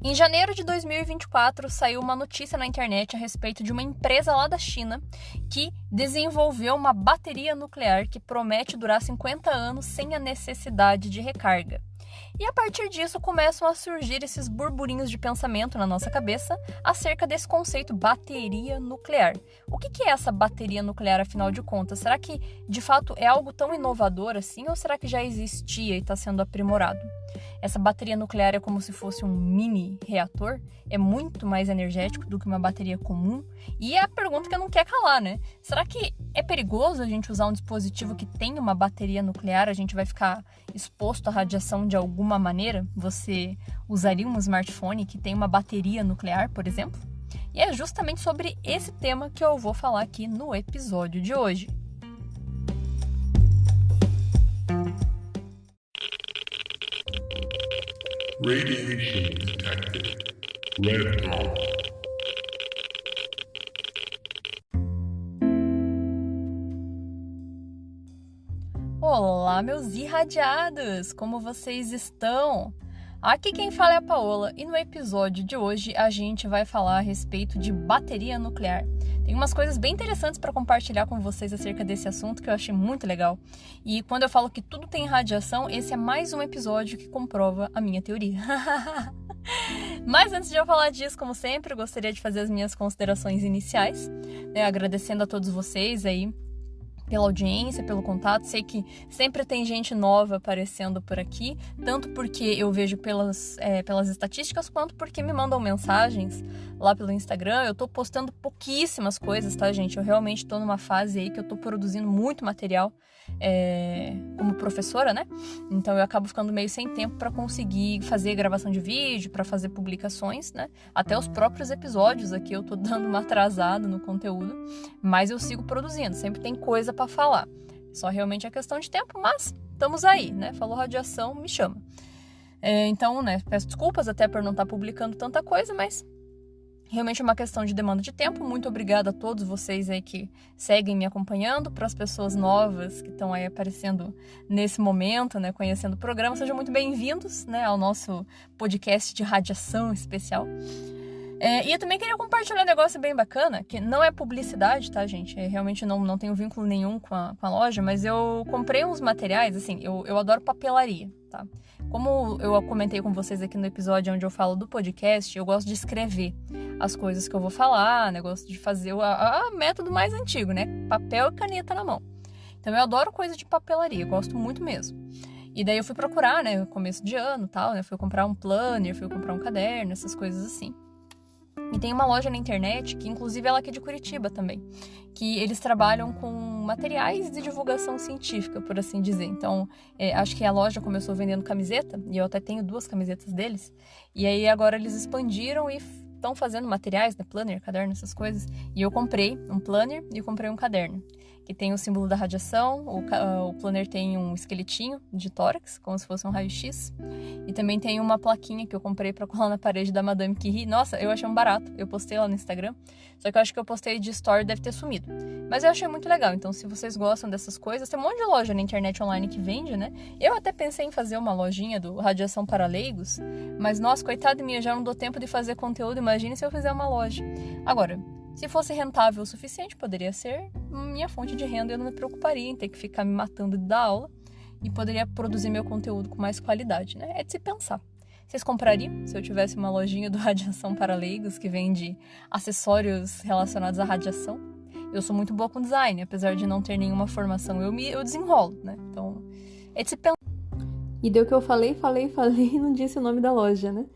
Em janeiro de 2024, saiu uma notícia na internet a respeito de uma empresa lá da China que desenvolveu uma bateria nuclear que promete durar 50 anos sem a necessidade de recarga. E a partir disso começam a surgir esses burburinhos de pensamento na nossa cabeça acerca desse conceito bateria nuclear. O que é essa bateria nuclear, afinal de contas? Será que de fato é algo tão inovador assim ou será que já existia e está sendo aprimorado? Essa bateria nuclear é como se fosse um mini reator? É muito mais energético do que uma bateria comum? E é a pergunta que eu não quero calar, né? Será que é perigoso a gente usar um dispositivo que tem uma bateria nuclear? A gente vai ficar exposto à radiação de alguma maneira? Você usaria um smartphone que tem uma bateria nuclear, por exemplo? E é justamente sobre esse tema que eu vou falar aqui no episódio de hoje. Radiation detected. Red dawn. Olá, meus irradiados! Como vocês estão? Aqui quem fala é a Paola e no episódio de hoje a gente vai falar a respeito de bateria nuclear. Tem umas coisas bem interessantes para compartilhar com vocês acerca desse assunto que eu achei muito legal. E quando eu falo que tudo tem radiação, esse é mais um episódio que comprova a minha teoria. Mas antes de eu falar disso, como sempre, eu gostaria de fazer as minhas considerações iniciais, né, agradecendo a todos vocês aí pela audiência, pelo contato. Sei que sempre tem gente nova aparecendo por aqui, tanto porque eu vejo pelas estatísticas, quanto porque me mandam mensagens lá pelo Instagram. Eu tô postando pouquíssimas coisas, tá, gente? Eu realmente tô numa fase aí que eu tô produzindo muito material como professora, né? Então eu acabo ficando meio sem tempo para conseguir fazer gravação de vídeo, para fazer publicações, né? Até os próprios episódios aqui eu tô dando uma atrasada no conteúdo, mas eu sigo produzindo, sempre tem coisa para falar. Só realmente é questão de tempo, mas estamos aí, né? Falou radiação, me chama. Então, né, peço desculpas até por não estar publicando tanta coisa, mas realmente é uma questão de demanda de tempo. Muito obrigada a todos vocês aí que seguem me acompanhando. Para as pessoas novas que estão aí aparecendo nesse momento, né, conhecendo o programa, sejam muito bem-vindos, né, ao nosso podcast de radiação especial. E eu também queria compartilhar um negócio bem bacana, que não é publicidade, tá, gente? Realmente não tenho vínculo nenhum com a loja, mas eu comprei uns materiais, assim, eu adoro papelaria, tá? Como eu comentei com vocês aqui no episódio onde eu falo do podcast, eu gosto de escrever as coisas que eu vou falar, né? Gosto de fazer o método mais antigo, né? Papel e caneta na mão. Então eu adoro coisa de papelaria, gosto muito mesmo. E daí eu fui procurar, né, começo de ano e tal, né? Fui comprar um planner, fui comprar um caderno, essas coisas assim. E tem uma loja na internet, que inclusive ela aqui é de Curitiba também, que eles trabalham com materiais de divulgação científica, por assim dizer. Então, acho que a loja começou vendendo camiseta, e eu até tenho 2 camisetas deles, e aí agora eles expandiram e estão fazendo materiais, né, planner, caderno, essas coisas, e eu comprei um planner e eu comprei um caderno, que tem o símbolo da radiação. O planner tem um esqueletinho de tórax, como se fosse um raio-x, e também tem uma plaquinha que eu comprei pra colar na parede da Madame Curie. Nossa, eu achei um barato, eu postei lá no Instagram, só que eu acho que eu postei de story, deve ter sumido. Mas eu achei muito legal, então se vocês gostam dessas coisas, tem um monte de loja na internet online que vende, né? Eu até pensei em fazer uma lojinha do Radiação para Leigos, mas nossa, coitada minha, já não dou tempo de fazer conteúdo, imagine se eu fizer uma loja. Agora, se fosse rentável o suficiente, poderia ser minha fonte de renda, eu não me preocuparia em ter que ficar me matando de dar aula e poderia produzir meu conteúdo com mais qualidade, né? É de se pensar. Vocês comprariam se eu tivesse uma lojinha do Radiação para Leigos que vende acessórios relacionados à radiação? Eu sou muito boa com design, apesar de não ter nenhuma formação, eu desenrolo, né? Então, é de se pensar. E deu que eu falei e não disse o nome da loja, né?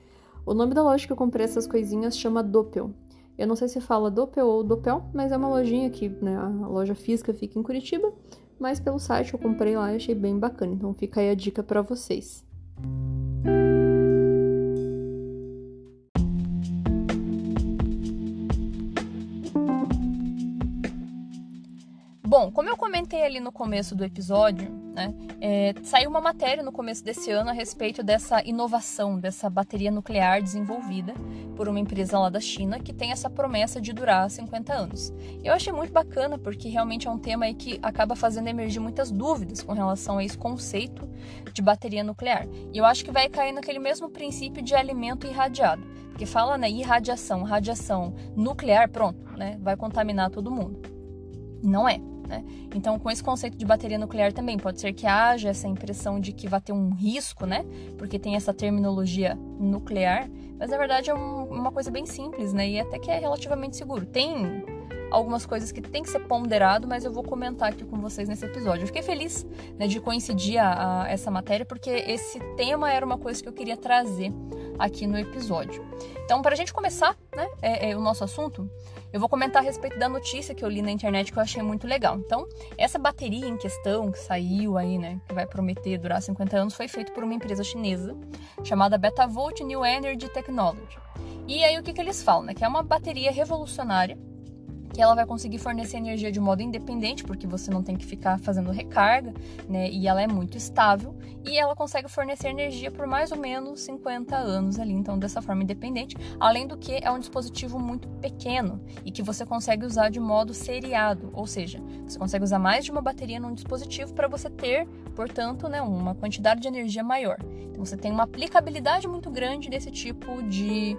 O nome da loja que eu comprei essas coisinhas chama Doppel. Eu não sei se fala Doppel ou Doppel, mas é uma lojinha que, né, a loja física fica em Curitiba, mas pelo site eu comprei lá e achei bem bacana, então fica aí a dica pra vocês. Bom, como eu comentei ali no começo do episódio, né? Saiu uma matéria no começo desse ano a respeito dessa inovação, dessa bateria nuclear desenvolvida por uma empresa lá da China que tem essa promessa de durar 50 anos. Eu achei muito bacana porque realmente é um tema aí que acaba fazendo emergir muitas dúvidas com relação a esse conceito de bateria nuclear. E eu acho que vai cair naquele mesmo princípio de alimento irradiado, porque fala, né, irradiação, radiação nuclear, pronto, né, vai contaminar todo mundo. Não é, né? Então, com esse conceito de bateria nuclear também, pode ser que haja essa impressão de que vai ter um risco, né? Porque tem essa terminologia nuclear, mas na verdade é uma coisa bem simples, né? E até que é relativamente seguro. Tem algumas coisas que tem que ser ponderado, mas eu vou comentar aqui com vocês nesse episódio. Eu fiquei feliz, né, de coincidir essa matéria, porque esse tema era uma coisa que eu queria trazer aqui no episódio. Então, para a gente começar, né, o nosso assunto, eu vou comentar a respeito da notícia que eu li na internet que eu achei muito legal. Então, essa bateria em questão que saiu aí, né, que vai prometer durar 50 anos, foi feita por uma empresa chinesa chamada Betavolt New Energy Technology. E aí o que eles falam, né, que é uma bateria revolucionária, que ela vai conseguir fornecer energia de modo independente, porque você não tem que ficar fazendo recarga, né? E ela é muito estável e ela consegue fornecer energia por mais ou menos 50 anos ali, então dessa forma independente, além do que é um dispositivo muito pequeno e que você consegue usar de modo seriado, ou seja, você consegue usar mais de uma bateria num dispositivo para você ter, portanto, né, uma quantidade de energia maior. Então você tem uma aplicabilidade muito grande desse tipo de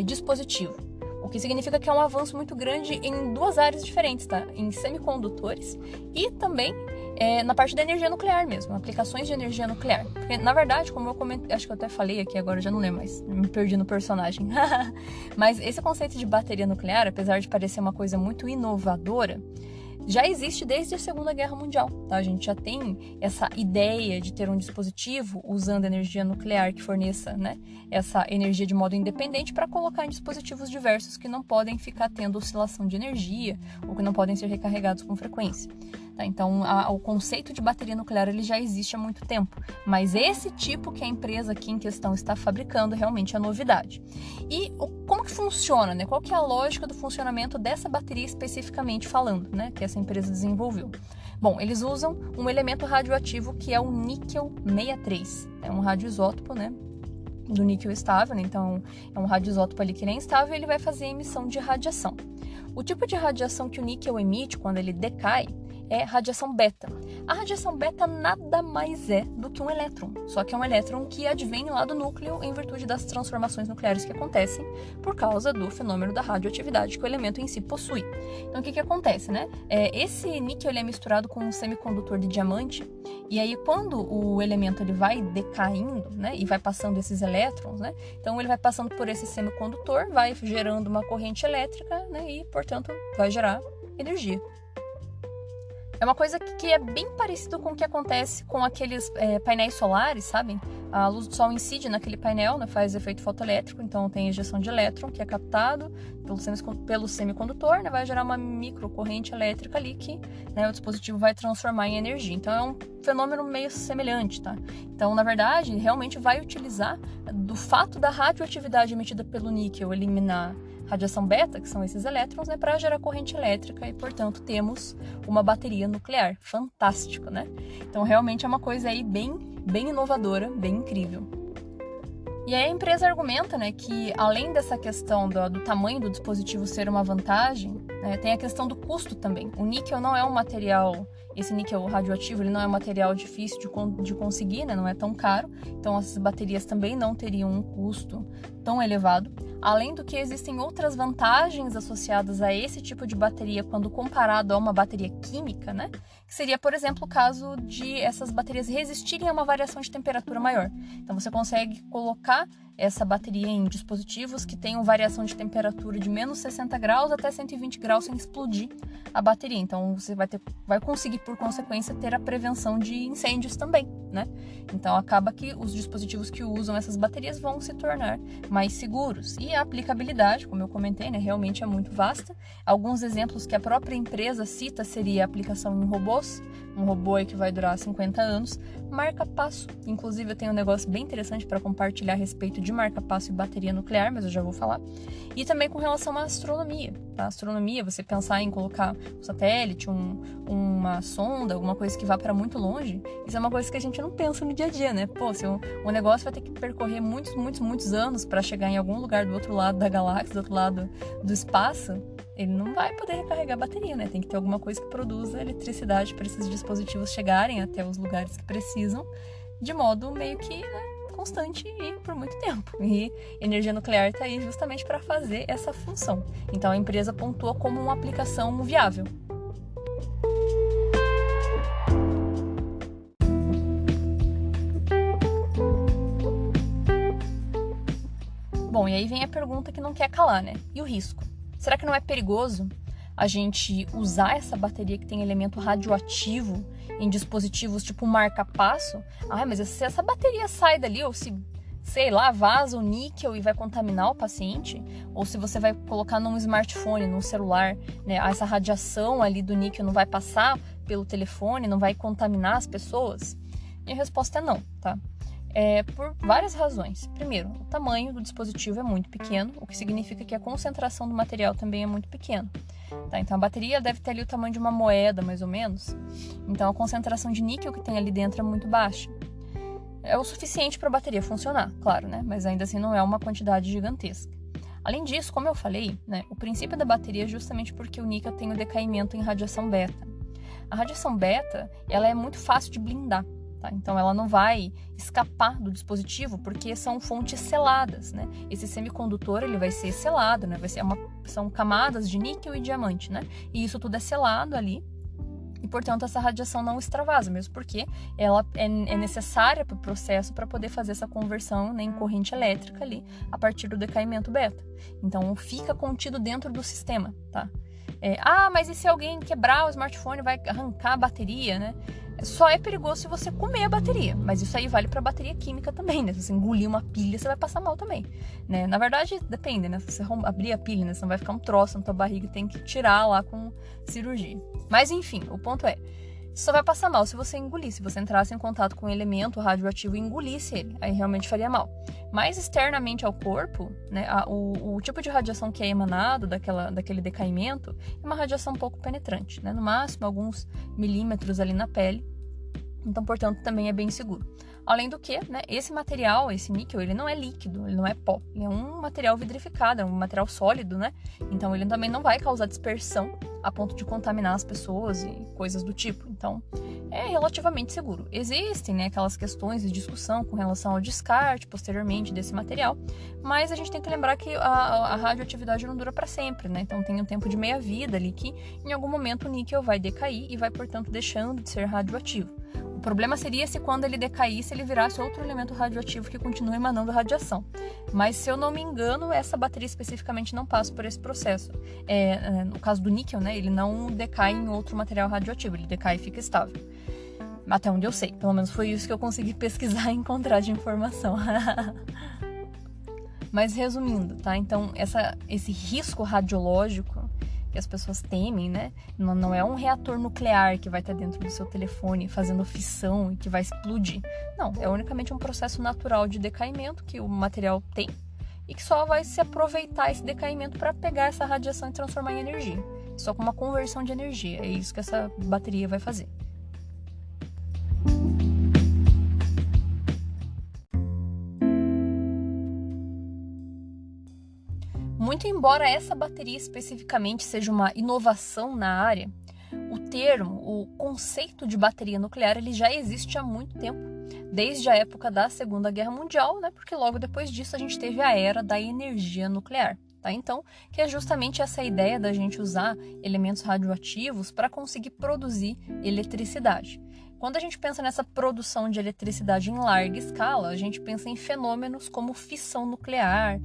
dispositivo. O que significa que é um avanço muito grande em duas áreas diferentes, tá? Em semicondutores e também na parte da energia nuclear mesmo, aplicações de energia nuclear. Porque, na verdade, como eu comentei, acho que eu até falei aqui agora, já não lembro mais, me perdi no personagem. Mas esse conceito de bateria nuclear, apesar de parecer uma coisa muito inovadora, já existe desde a Segunda Guerra Mundial, tá? A gente já tem essa ideia de ter um dispositivo usando energia nuclear que forneça, né, essa energia de modo independente para colocar em dispositivos diversos que não podem ficar tendo oscilação de energia ou que não podem ser recarregados com frequência. Tá? Então, o conceito de bateria nuclear ele já existe há muito tempo, mas esse tipo que a empresa aqui em questão está fabricando realmente é novidade. E como que funciona, né? Qual que é a lógica do funcionamento dessa bateria especificamente falando, né? Que essa empresa desenvolveu? Bom, eles usam um elemento radioativo que é o níquel 63. É um radioisótopo, né, do níquel estável, né? Então é um radioisótopo ali que ele é instável e ele vai fazer emissão de radiação. O tipo de radiação que o níquel emite quando ele decai é radiação beta. A radiação beta nada mais é do que um elétron, só que é um elétron que advém lá do núcleo em virtude das transformações nucleares que acontecem por causa do fenômeno da radioatividade que o elemento em si possui. Então, o que acontece, né? Esse níquel ele é misturado com um semicondutor de diamante, e aí quando o elemento ele vai decaindo, né, e vai passando esses elétrons, né, então ele vai passando por esse semicondutor, vai gerando uma corrente elétrica, né, e, portanto, vai gerar energia. É uma coisa que é bem parecido com o que acontece com aqueles painéis solares, sabem? A luz do sol incide naquele painel, né, faz efeito fotoelétrico, então tem ejeção de elétron que é captado pelo semicondutor, né, vai gerar uma microcorrente elétrica ali que, né, o dispositivo vai transformar em energia. Então é um fenômeno meio semelhante, tá? Então, na verdade, realmente vai utilizar do fato da radioatividade emitida pelo níquel eliminar radiação beta, que são esses elétrons, né, para gerar corrente elétrica e, portanto, temos uma bateria nuclear. Fantástico, né? Então, realmente é uma coisa aí bem inovadora, bem incrível. E aí a empresa argumenta, né, que além dessa questão do tamanho do dispositivo ser uma vantagem, né, tem a questão do custo também. O níquel não é um material, esse níquel radioativo, ele não é um material difícil de conseguir, né, não é tão caro, então essas baterias também não teriam um custo tão elevado. Além do que existem outras vantagens associadas a esse tipo de bateria quando comparado a uma bateria química, né? Que seria, por exemplo, o caso de essas baterias resistirem a uma variação de temperatura maior. Então você consegue colocar essa bateria em dispositivos que tenham variação de temperatura de menos 60 graus até 120 graus sem explodir a bateria. Então você vai conseguir, por consequência, ter a prevenção de incêndios também, né? Então acaba que os dispositivos que usam essas baterias vão se tornar mais seguros. E a aplicabilidade, como eu comentei, né, realmente é muito vasta. Alguns exemplos que a própria empresa cita seria a aplicação em robôs, um robô aí que vai durar 50 anos, marca-passo. Inclusive eu tenho um negócio bem interessante para compartilhar a respeito de marca-passo e bateria nuclear, mas eu já vou falar. E também com relação à astronomia. para astronomia, você pensar em colocar um satélite, uma sonda, alguma coisa que vá para muito longe, isso é uma coisa que a gente não pensa no dia a dia, né? Pô, se o negócio vai ter que percorrer muitos anos para chegar em algum lugar do outro lado da galáxia, do outro lado do espaço, ele não vai poder recarregar a bateria, né? Tem que ter alguma coisa que produza eletricidade para esses dispositivos chegarem até os lugares que precisam, de modo meio que, né, constante e por muito tempo. E energia nuclear está aí justamente para fazer essa função. Então a empresa pontua como uma aplicação viável. Bom, e aí vem a pergunta que não quer calar, né? E o risco? Será que não é perigoso a gente usar essa bateria que tem elemento radioativo em dispositivos tipo marca-passo? Ah, mas se essa bateria sai dali, ou se, sei lá, vaza o níquel e vai contaminar o paciente, ou se você vai colocar num smartphone, num celular, né, essa radiação ali do níquel não vai passar pelo telefone, não vai contaminar as pessoas? E a resposta é não, tá? Por várias razões. Primeiro, o tamanho do dispositivo é muito pequeno, o que significa que a concentração do material também é muito pequena. Tá? Então a bateria deve ter ali o tamanho de uma moeda, mais ou menos. Então a concentração de níquel que tem ali dentro é muito baixa. É o suficiente para a bateria funcionar, claro, né? Mas ainda assim não é uma quantidade gigantesca. Além disso, como eu falei, né, o princípio da bateria é justamente porque o níquel tem o decaimento em radiação beta. A radiação beta, ela é muito fácil de blindar. Tá? Então ela não vai escapar do dispositivo porque são fontes seladas, né? Esse semicondutor ele vai ser selado, né? São camadas de níquel e diamante, né? E isso tudo é selado ali e, portanto, essa radiação não extravasa, mesmo porque ela é necessária para o processo para poder fazer essa conversão, né, em corrente elétrica ali a partir do decaimento beta. Então fica contido dentro do sistema, tá? Mas e se alguém quebrar o smartphone, vai arrancar a bateria, né? Só é perigoso se você comer a bateria, mas isso aí vale para bateria química também, né? Se você engolir uma pilha, você vai passar mal também, né? Na verdade, depende, né? Se você abrir a pilha, né? Você não vai ficar um troço na tua barriga e tem que tirar lá com cirurgia. Mas enfim, o ponto é, só vai passar mal se você engolir, se você entrasse em contato com um elemento radioativo e engolisse ele, aí realmente faria mal. Mas externamente ao corpo, né, o tipo de radiação que é emanado daquele decaimento é uma radiação pouco penetrante, né, no máximo alguns milímetros ali na pele, então, portanto, também é bem seguro. Além do que, né, esse material, esse níquel, ele não é líquido, ele não é pó, ele é um material vidrificado, é um material sólido, né? Então ele também não vai causar dispersão a ponto de contaminar as pessoas e coisas do tipo. Então, é relativamente seguro. Existem, né, aquelas questões de discussão com relação ao descarte posteriormente desse material, mas a gente tem que lembrar que a radioatividade não dura para sempre, né? Então tem um tempo de meia-vida ali que em algum momento o níquel vai decair e vai, portanto, deixando de ser radioativo. O problema seria se quando ele decaísse, ele virasse outro elemento radioativo que continua emanando radiação. Mas, se eu não me engano, essa bateria especificamente não passa por esse processo. No caso do níquel, né, ele não decai em outro material radioativo, ele decai e fica estável. Até onde eu sei, pelo menos foi isso que eu consegui pesquisar e encontrar de informação. Mas resumindo, tá? Então, esse risco radiológico que as pessoas temem, né? Não é um reator nuclear que vai estar dentro do seu telefone fazendo fissão e que vai explodir. Não, é unicamente um processo natural de decaimento que o material tem e que só vai se aproveitar esse decaimento para pegar essa radiação e transformar em energia. Só com uma conversão de energia. É isso que essa bateria vai fazer. Muito embora essa bateria especificamente seja uma inovação na área, o conceito de bateria nuclear, ele já existe há muito tempo, desde a época da Segunda Guerra Mundial, né? Porque logo depois disso a gente teve a era da energia nuclear. Tá? Então, que é justamente essa ideia da gente usar elementos radioativos para conseguir produzir eletricidade. Quando a gente pensa nessa produção de eletricidade em larga escala, a gente pensa em fenômenos como fissão nuclear,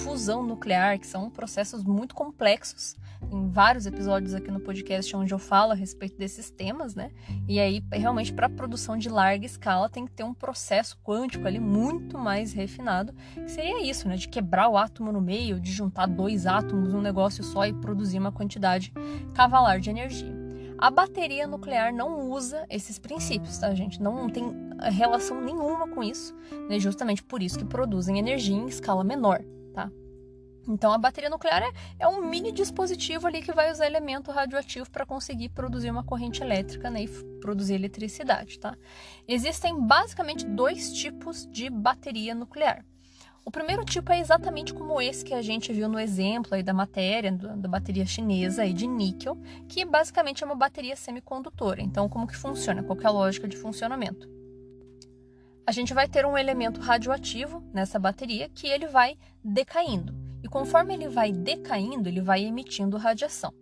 fusão nuclear, que são processos muito complexos. Tem vários episódios aqui no podcast onde eu falo a respeito desses temas, né? E aí, realmente, para a produção de larga escala, tem que ter um processo quântico ali muito mais refinado, que seria isso, né? De quebrar o átomo no meio, de juntar dois átomos num negócio só e produzir uma quantidade cavalar de energia. A bateria nuclear não usa esses princípios, tá, gente? Não tem relação nenhuma com isso, né? Justamente por isso que produzem energia em escala menor, tá? Então, a bateria nuclear é um mini dispositivo ali que vai usar elemento radioativo para conseguir produzir uma corrente elétrica, né, e produzir eletricidade, tá? Existem basicamente 2 tipos de bateria nuclear. O primeiro tipo é exatamente como esse que a gente viu no exemplo aí da matéria, da bateria chinesa aí de níquel, que basicamente é uma bateria semicondutora. Então, como que funciona? Qual que é a lógica de funcionamento? A gente vai ter um elemento radioativo nessa bateria que ele vai decaindo. E conforme ele vai decaindo, ele vai emitindo radiação.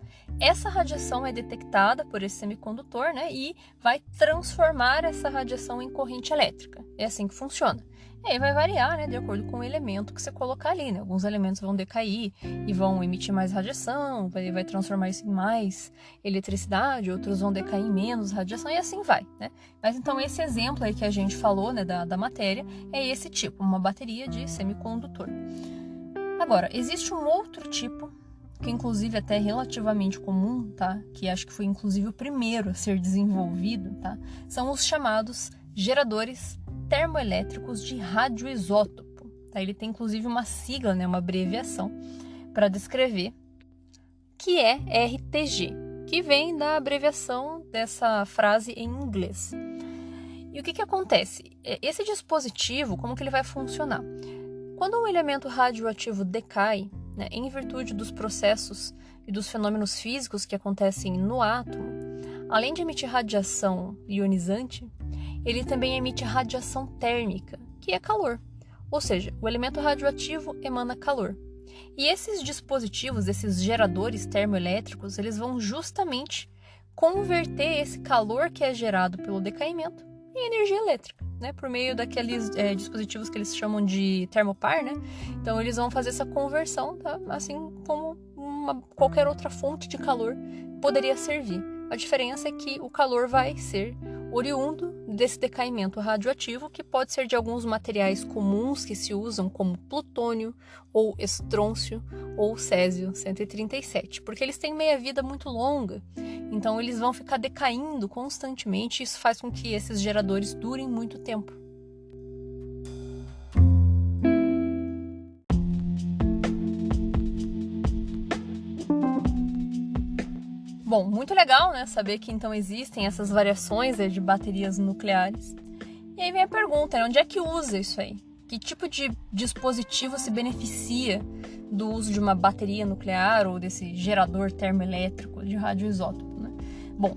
Essa radiação é detectada por esse semicondutor, né, e vai transformar essa radiação em corrente elétrica. É assim que funciona. E aí vai variar, né, de acordo com o elemento que você colocar ali, né? Alguns elementos vão decair e vão emitir mais radiação, vai transformar isso em mais eletricidade, outros vão decair em menos radiação e assim vai, né? Mas então esse exemplo aí que a gente falou, né, da matéria, é esse tipo, uma bateria de semicondutor. Agora, existe um outro tipo, que inclusive até é relativamente comum, tá? Que acho que foi inclusive o primeiro a ser desenvolvido, tá? São os chamados geradores termoelétricos de radioisótopo, tá? Ele tem inclusive uma sigla, né, uma abreviação para descrever, que é RTG, que vem da abreviação dessa frase em inglês. E o que acontece? Esse dispositivo, como que ele vai funcionar? Quando um elemento radioativo decai, né, em virtude dos processos e dos fenômenos físicos que acontecem no átomo, além de emitir radiação ionizante, ele também emite radiação térmica, que é calor. Ou seja, o elemento radioativo emana calor. E esses dispositivos, esses geradores termoelétricos, eles vão justamente converter esse calor que é gerado pelo decaimento em energia elétrica, né, por meio daqueles dispositivos que eles chamam de termopar, né? Então eles vão fazer essa conversão, tá? Assim como qualquer outra fonte de calor poderia servir. A diferença é que o calor vai ser oriundo desse decaimento radioativo, que pode ser de alguns materiais comuns que se usam, como plutônio, ou estrôncio, ou césio-137, porque eles têm meia-vida muito longa, então eles vão ficar decaindo constantemente, e isso faz com que esses geradores durem muito tempo. Bom, muito legal, né, saber que então existem essas variações de baterias nucleares. E aí vem a pergunta, né, onde é que usa isso aí? Que tipo de dispositivo se beneficia do uso de uma bateria nuclear ou desse gerador termoelétrico de radioisótopo, né? Bom,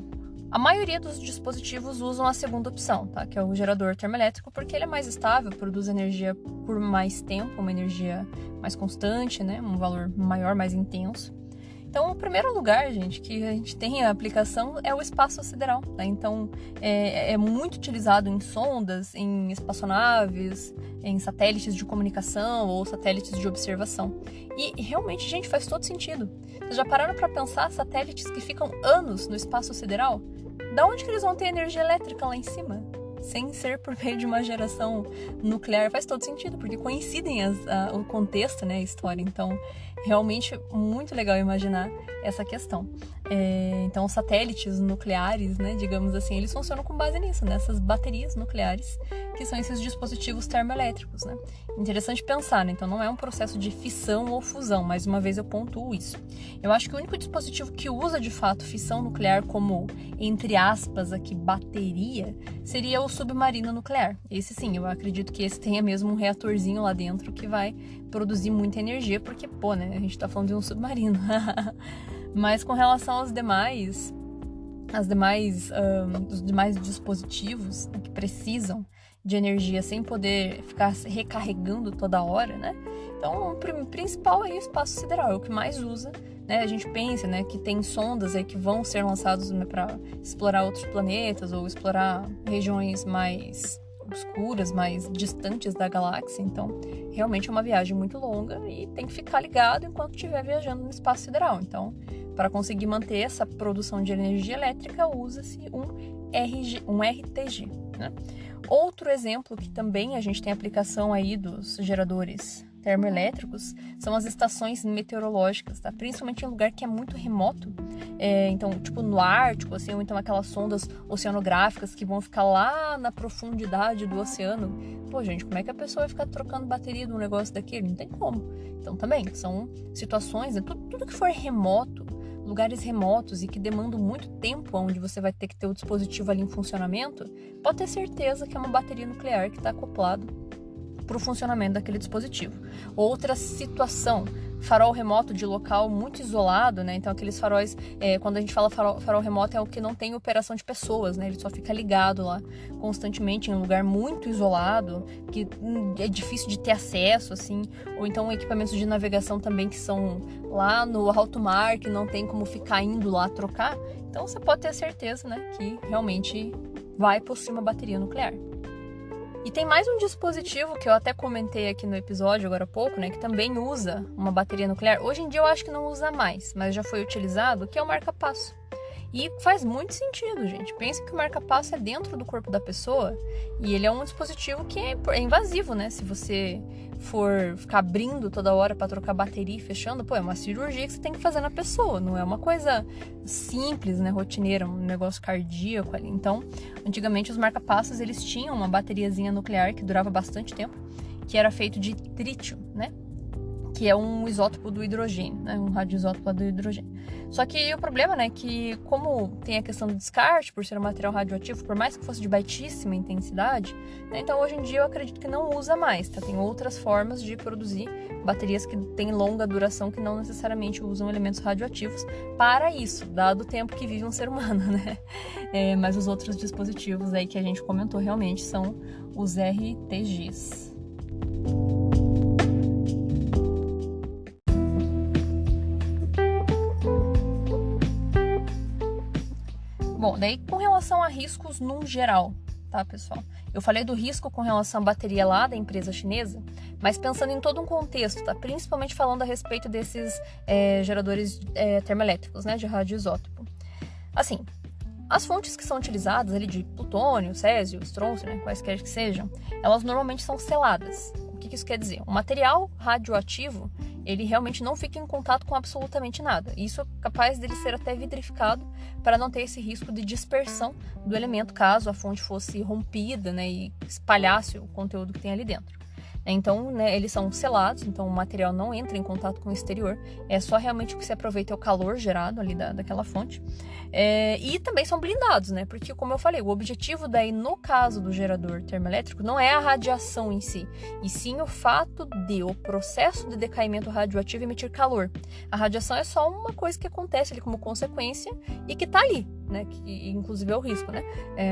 a maioria dos dispositivos usam a segunda opção, tá? Que é o gerador termoelétrico, porque ele é mais estável, produz energia por mais tempo, uma energia mais constante, né? Um valor maior, mais intenso. Então, o primeiro lugar, gente, que a gente tem a aplicação é o espaço sideral, tá? Então, é muito utilizado em sondas, em espaçonaves, em satélites de comunicação ou satélites de observação. E realmente, gente, faz todo sentido. Vocês já pararam para pensar satélites que ficam anos no espaço sideral? Da onde que eles vão ter energia elétrica lá em cima? Sem ser por meio de uma geração nuclear, faz todo sentido, porque coincidem o contexto, né, a história. Então, realmente muito legal imaginar essa questão. Então, os satélites nucleares, né, digamos assim, eles funcionam com base nisso, nessas baterias nucleares, que são esses dispositivos termoelétricos, né? Interessante pensar, né? Então, não é um processo de fissão ou fusão, mais uma vez eu pontuo isso. Eu acho que o único dispositivo que usa, de fato, fissão nuclear como, entre aspas, aqui, bateria, seria o submarino nuclear. Esse sim, eu acredito que esse tenha mesmo um reatorzinho lá dentro que vai produzir muita energia, porque, pô, né, a gente tá falando de um submarino. Mas com relação aos demais dispositivos, né, que precisam de energia sem poder ficar recarregando toda hora, né? Então, o principal é o espaço sideral, é o que mais usa, né? A gente pensa, né, que tem sondas aí que vão ser lançadas, né, para explorar outros planetas ou explorar regiões mais obscuras, mais distantes da galáxia. Então, realmente é uma viagem muito longa e tem que ficar ligado enquanto estiver viajando no espaço sideral. Então, para conseguir manter essa produção de energia elétrica, usa-se um RTG, né? Outro exemplo que também a gente tem aplicação aí dos geradores termoelétricos são as estações meteorológicas, tá? Principalmente em lugar que é muito remoto, então, tipo no Ártico, assim, ou então aquelas sondas oceanográficas que vão ficar lá na profundidade do oceano. Pô, gente, como é que a pessoa vai ficar trocando bateria de um negócio daquele? Não tem como. Então, também, são situações, né? Tudo que for remoto, lugares remotos e que demandam muito tempo, onde você vai ter que ter o dispositivo ali em funcionamento, pode ter certeza que é uma bateria nuclear que está acoplado para o funcionamento daquele dispositivo. Outra situação, farol remoto de local muito isolado, né? Então aqueles faróis, quando a gente fala farol remoto, é o que não tem operação de pessoas, né? Ele só fica ligado lá constantemente em um lugar muito isolado, que é difícil de ter acesso, assim, ou então equipamentos de navegação também que são lá no alto mar, que não tem como ficar indo lá trocar. Então você pode ter certeza, né, que realmente vai possuir uma bateria nuclear. E tem mais um dispositivo que eu até comentei aqui no episódio agora há pouco, né, que também usa uma bateria nuclear. Hoje em dia eu acho que não usa mais, mas já foi utilizado, que é o marca-passo. E faz muito sentido, gente. Pensa que o marca-passo é dentro do corpo da pessoa e ele é um dispositivo que é invasivo, né? Se você for ficar abrindo toda hora para trocar bateria e fechando, pô, é uma cirurgia que você tem que fazer na pessoa, não é uma coisa simples, né, rotineira, um negócio cardíaco ali. Então, antigamente os marca-passos, eles tinham uma bateriazinha nuclear que durava bastante tempo, que era feito de trítio, né? Que é um isótopo do hidrogênio, né? Um radioisótopo do hidrogênio. Só que o problema, né, que como tem a questão do descarte, por ser um material radioativo, por mais que fosse de baixíssima intensidade, né, então hoje em dia eu acredito que não usa mais, tá? Tem outras formas de produzir baterias que têm longa duração, que não necessariamente usam elementos radioativos para isso, dado o tempo que vive um ser humano, né? Mas os outros dispositivos aí que a gente comentou realmente são os RTGs. Bom, daí com relação a riscos num geral, tá, pessoal? Eu falei do risco com relação à bateria lá da empresa chinesa, mas pensando em todo um contexto, tá? Principalmente falando a respeito desses geradores termoelétricos, né, de radioisótopo. Assim, as fontes que são utilizadas ali de plutônio, césio, estrôncio, né, quaisquer que sejam, elas normalmente são seladas. O que isso quer dizer? O material radioativo, ele realmente não fica em contato com absolutamente nada. Isso é capaz dele ser até vitrificado para não ter esse risco de dispersão do elemento caso a fonte fosse rompida, né, e espalhasse o conteúdo que tem ali dentro. Então, né, eles são selados, então o material não entra em contato com o exterior, é só realmente o que se aproveita é o calor gerado ali daquela fonte. E também são blindados, né, porque como eu falei, o objetivo daí no caso do gerador termoelétrico não é a radiação em si, e sim o fato de o processo de decaimento radioativo emitir calor. A radiação é só uma coisa que acontece ali como consequência e que está ali, né, que inclusive é o risco, né,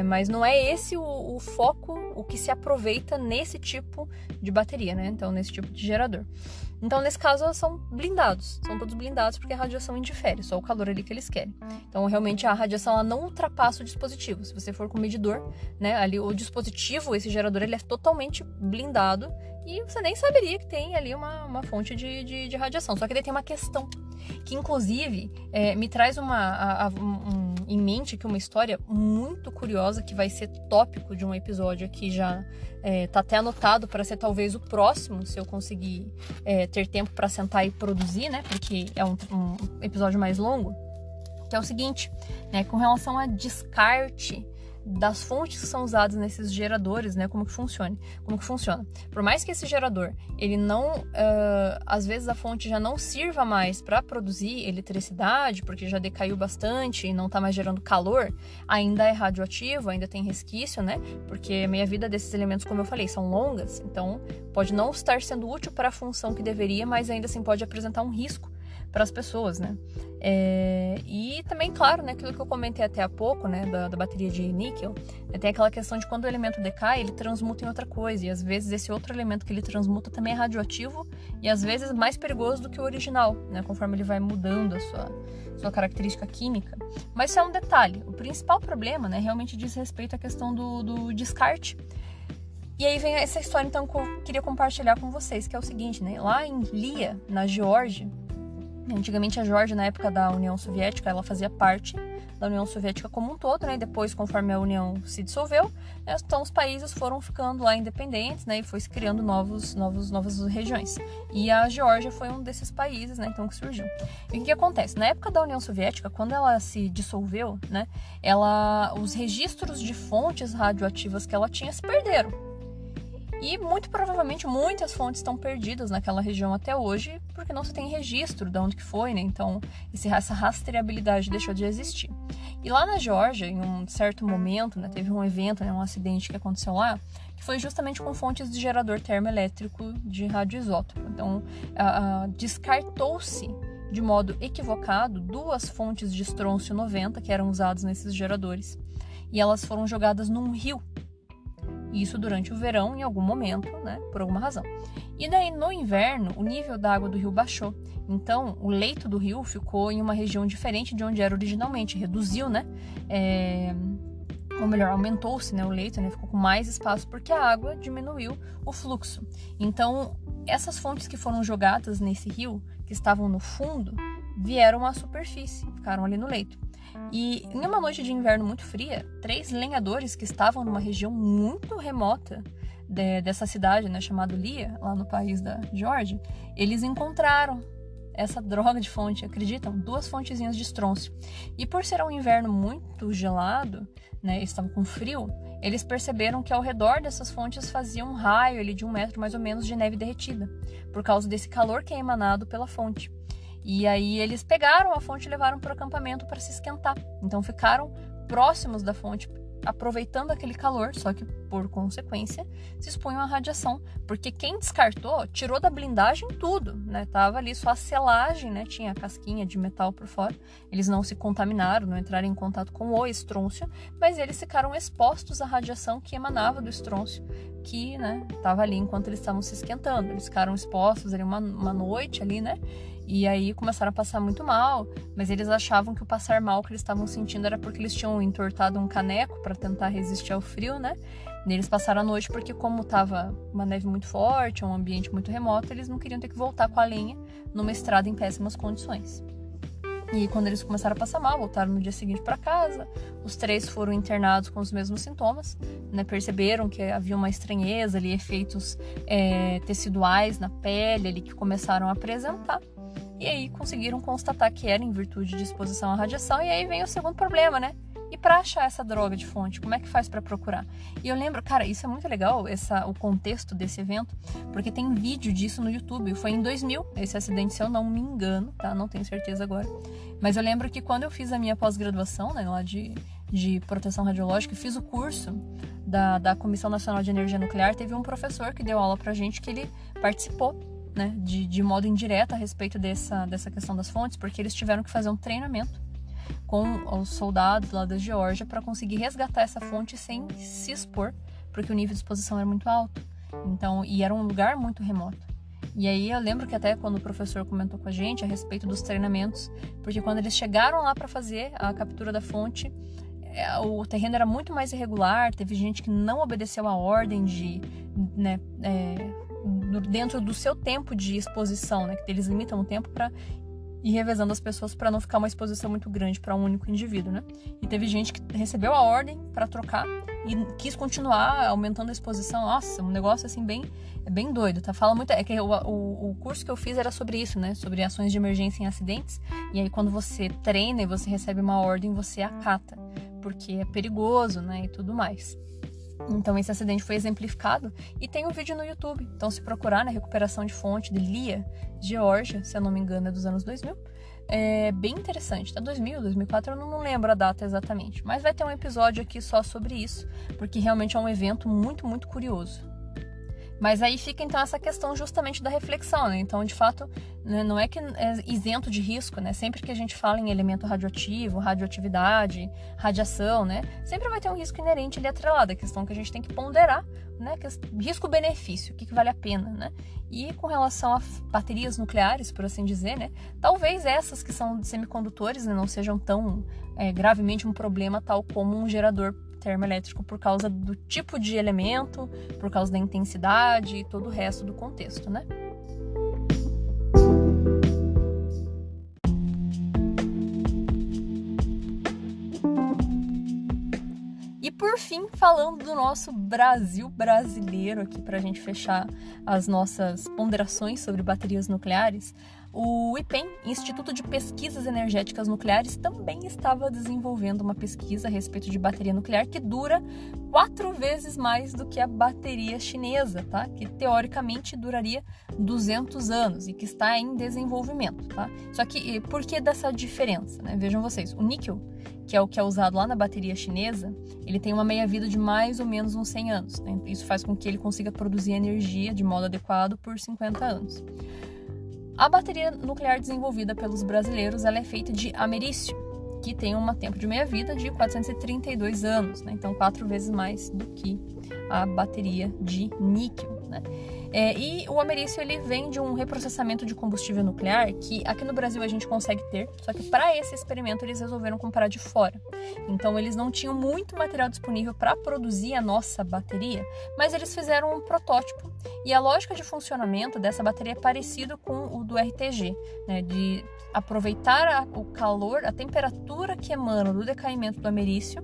mas não é esse o foco, o que se aproveita nesse tipo de bateria, né, então nesse tipo de gerador. Então nesse caso são blindados, são todos blindados porque a radiação indifere, só o calor ali que eles querem. Então realmente a radiação ela não ultrapassa o dispositivo. Se você for com o medidor, né, ali o dispositivo, esse gerador, ele é totalmente blindado e você nem saberia que tem ali uma fonte de radiação. Só que daí tem uma questão que inclusive me traz em mente que uma história muito curiosa que vai ser tópico de um episódio aqui, já tá até anotado para ser talvez o próximo, se eu conseguir ter tempo para sentar e produzir, né, porque é um episódio mais longo, que é o seguinte, né, com relação a descarte das fontes que são usadas nesses geradores, né, como que funciona. Por mais que esse gerador, ele não, às vezes a fonte já não sirva mais para produzir eletricidade, porque já decaiu bastante e não está mais gerando calor, ainda é radioativo, ainda tem resquício, né, porque a meia-vida desses elementos, como eu falei, são longas, então pode não estar sendo útil para a função que deveria, mas ainda assim pode apresentar um risco para as pessoas, né? E também, claro, né, aquilo que eu comentei até há pouco, né, da bateria de níquel, tem aquela questão de quando o elemento decai, ele transmuta em outra coisa, e às vezes esse outro elemento que ele transmuta também é radioativo, e às vezes mais perigoso do que o original, né, conforme ele vai mudando a sua característica química. Mas isso é um detalhe. O principal problema, né, realmente diz respeito à questão do descarte. E aí vem essa história, então, que eu queria compartilhar com vocês, que é o seguinte, né, lá em Lia, na Geórgia, antigamente a Geórgia, na época da União Soviética, ela fazia parte da União Soviética como um todo, né? E depois, conforme a União se dissolveu, né, então os países foram ficando lá independentes, né? E foi se criando novas regiões. E a Geórgia foi um desses países, né? Então, que surgiu. E o que acontece? Na época da União Soviética, quando ela se dissolveu, né? Os registros de fontes radioativas que ela tinha se perderam. E muito provavelmente muitas fontes estão perdidas naquela região até hoje, porque não se tem registro de onde que foi, né? Então, essa rastreabilidade deixou de existir. E lá na Geórgia, em um certo momento, né, teve um evento, né, um acidente que aconteceu lá, que foi justamente com fontes de gerador termoelétrico de radioisótopo. Então, descartou-se de modo equivocado 2 fontes de estrôncio 90 que eram usadas nesses geradores. E elas foram jogadas num rio. Isso durante o verão, em algum momento, né, por alguma razão. E daí, no inverno, o nível da água do rio baixou. Então, o leito do rio ficou em uma região diferente de onde era originalmente. Reduziu, né? Ou melhor, aumentou-se, né, o leito, né? Ficou com mais espaço porque a água diminuiu o fluxo. Então, essas fontes que foram jogadas nesse rio, que estavam no fundo, vieram à superfície, ficaram ali no leito. E em uma noite de inverno muito fria, 3 lenhadores que estavam numa região muito remota dessa cidade, né, chamada Lia, lá no país da Geórgia, eles encontraram essa droga de fonte, acreditam? 2 fontezinhas de estrôncio. E por ser um inverno muito gelado, né, eles estavam com frio, eles perceberam que ao redor dessas fontes fazia um raio ali de 1 metro mais ou menos de neve derretida, por causa desse calor que é emanado pela fonte. E aí eles pegaram a fonte e levaram para o acampamento para se esquentar. Então ficaram próximos da fonte, aproveitando aquele calor, só que por consequência se expunham à radiação, porque quem descartou tirou da blindagem tudo, né? Tava ali só a selagem, né? Tinha a casquinha de metal por fora. Eles não se contaminaram, não entraram em contato com o estrôncio, mas eles ficaram expostos à radiação que emanava do estrôncio, que, né, tava ali enquanto eles estavam se esquentando. Eles ficaram expostos ali uma noite ali, né? E aí começaram a passar muito mal, mas eles achavam que o passar mal que eles estavam sentindo era porque eles tinham entortado um caneco para tentar resistir ao frio, né? E eles passaram a noite porque, como estava uma neve muito forte, um ambiente muito remoto, eles não queriam ter que voltar com a lenha numa estrada em péssimas condições. E quando eles começaram a passar mal, voltaram no dia seguinte para casa. Os 3 foram internados com os mesmos sintomas, né? Perceberam que havia uma estranheza ali, efeitos teciduais na pele ali que começaram a apresentar. E aí conseguiram constatar que era em virtude de exposição à radiação. E aí vem o segundo problema, né? E para achar essa droga de fonte, como é que faz para procurar? E eu lembro, cara, isso é muito legal, o contexto desse evento, porque tem vídeo disso no YouTube. Foi em 2000, esse acidente, se eu não me engano, tá? Não tenho certeza agora. Mas eu lembro que quando eu fiz a minha pós-graduação, né, lá de proteção radiológica, fiz o curso da Comissão Nacional de Energia Nuclear, teve um professor que deu aula pra gente que ele participou, né, de modo indireto a respeito dessa questão das fontes, porque eles tiveram que fazer um treinamento com os soldados lá da Geórgia para conseguir resgatar essa fonte sem se expor, porque o nível de exposição era muito alto. Então, e era um lugar muito remoto. E aí eu lembro que até quando o professor comentou com a gente a respeito dos treinamentos, porque quando eles chegaram lá para fazer a captura da fonte, o terreno era muito mais irregular, teve gente que não obedeceu a ordem de, né, dentro do seu tempo de exposição, né, que eles limitam o tempo para ir revezando as pessoas para não ficar uma exposição muito grande para um único indivíduo, né? E teve gente que recebeu a ordem para trocar e quis continuar aumentando a exposição. Nossa, um negócio assim bem doido, tá? Fala muito, que o curso que eu fiz era sobre isso, né? Sobre ações de emergência em acidentes. E aí quando você treina e você recebe uma ordem, você acata, porque é perigoso, né? E tudo mais. Então esse acidente foi exemplificado e tem um vídeo no YouTube. Então se procurar, né, recuperação de fonte de Lia, Geórgia, se eu não me engano é dos anos 2000, é bem interessante, tá? 2000, 2004, eu não lembro a data exatamente, mas vai ter um episódio aqui só sobre isso, porque realmente é um evento muito, muito curioso. Mas aí fica então essa questão justamente da reflexão, né? Então, de fato, né, não é que é isento de risco, né? Sempre que a gente fala em elemento radioativo, radioatividade, radiação, né? Sempre vai ter um risco inerente ali atrelado. A questão que a gente tem que ponderar, né? Risco-benefício, o que vale a pena, né? E com relação a baterias nucleares, por assim dizer, né? Talvez essas que são semicondutores, né, não sejam tão gravemente um problema tal como um gerador termoelétrico por causa do tipo de elemento, por causa da intensidade e todo o resto do contexto, né? por fim, falando do nosso Brasil brasileiro aqui, para a gente fechar as nossas ponderações sobre baterias nucleares, o IPEN, Instituto de Pesquisas Energéticas Nucleares, também estava desenvolvendo uma pesquisa a respeito de bateria nuclear que dura 4 vezes mais do que a bateria chinesa, tá? Que teoricamente duraria 200 anos e que está em desenvolvimento, tá? Só que por que dessa diferença, né? Vejam vocês, o níquel, que é o que é usado lá na bateria chinesa, ele tem uma meia-vida de mais ou menos uns 100 anos, né? Isso faz com que ele consiga produzir energia de modo adequado por 50 anos. A bateria nuclear desenvolvida pelos brasileiros, ela é feita de ameriço, que tem um tempo de meia-vida de 432 anos, né? Então 4 vezes mais do que a bateria de níquel, né? E o ameriço, ele vem de um reprocessamento de combustível nuclear que aqui no Brasil a gente consegue ter, só que para esse experimento eles resolveram comprar de fora. Então eles não tinham muito material disponível para produzir a nossa bateria, mas eles fizeram um protótipo. E a lógica de funcionamento dessa bateria é parecida com o do RTG, né, de aproveitar o calor, a temperatura que emana do decaimento do ameriço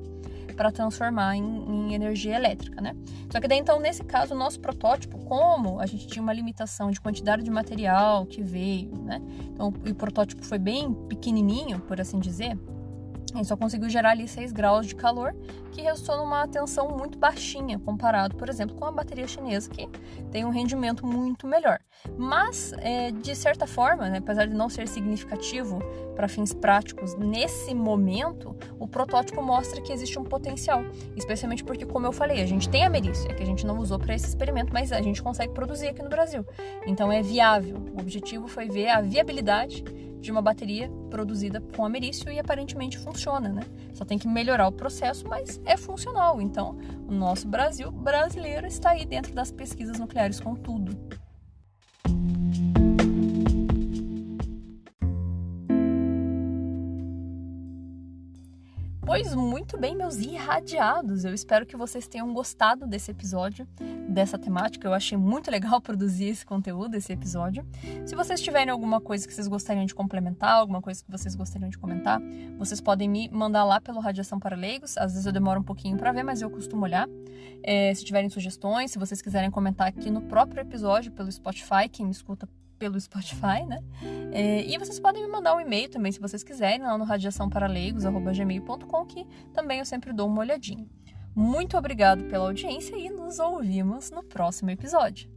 para transformar em energia elétrica, né? Só que daí, então, nesse caso, o nosso protótipo, como a gente tinha uma limitação de quantidade de material que veio, né? Então, o protótipo foi bem pequenininho, por assim dizer, ele só conseguiu gerar ali 6 graus de calor, que resultou numa tensão muito baixinha, comparado, por exemplo, com a bateria chinesa, que tem um rendimento muito melhor. Mas, de certa forma, né, apesar de não ser significativo para fins práticos nesse momento, o protótipo mostra que existe um potencial, especialmente porque, como eu falei, a gente tem ameriço, que a gente não usou para esse experimento, mas a gente consegue produzir aqui no Brasil. Então, é viável. O objetivo foi ver a viabilidade de uma bateria produzida com ameriço e aparentemente funciona, né? Só tem que melhorar o processo, mas é funcional. Então, o nosso Brasil brasileiro está aí dentro das pesquisas nucleares com tudo. Pois muito bem, meus irradiados, eu espero que vocês tenham gostado desse episódio, dessa temática. Eu achei muito legal produzir esse conteúdo, esse episódio. Se vocês tiverem alguma coisa que vocês gostariam de complementar, alguma coisa que vocês gostariam de comentar, vocês podem me mandar lá pelo Radiação para Leigos. Às vezes eu demoro um pouquinho para ver, mas eu costumo olhar. Se tiverem sugestões, se vocês quiserem comentar aqui no próprio episódio pelo Spotify, quem me escuta pelo Spotify, né? E vocês podem me mandar um e-mail também, se vocês quiserem, lá no radiaçãoparaleigos@gmail.com, que também eu sempre dou uma olhadinha. Muito obrigado pela audiência e nos ouvimos no próximo episódio.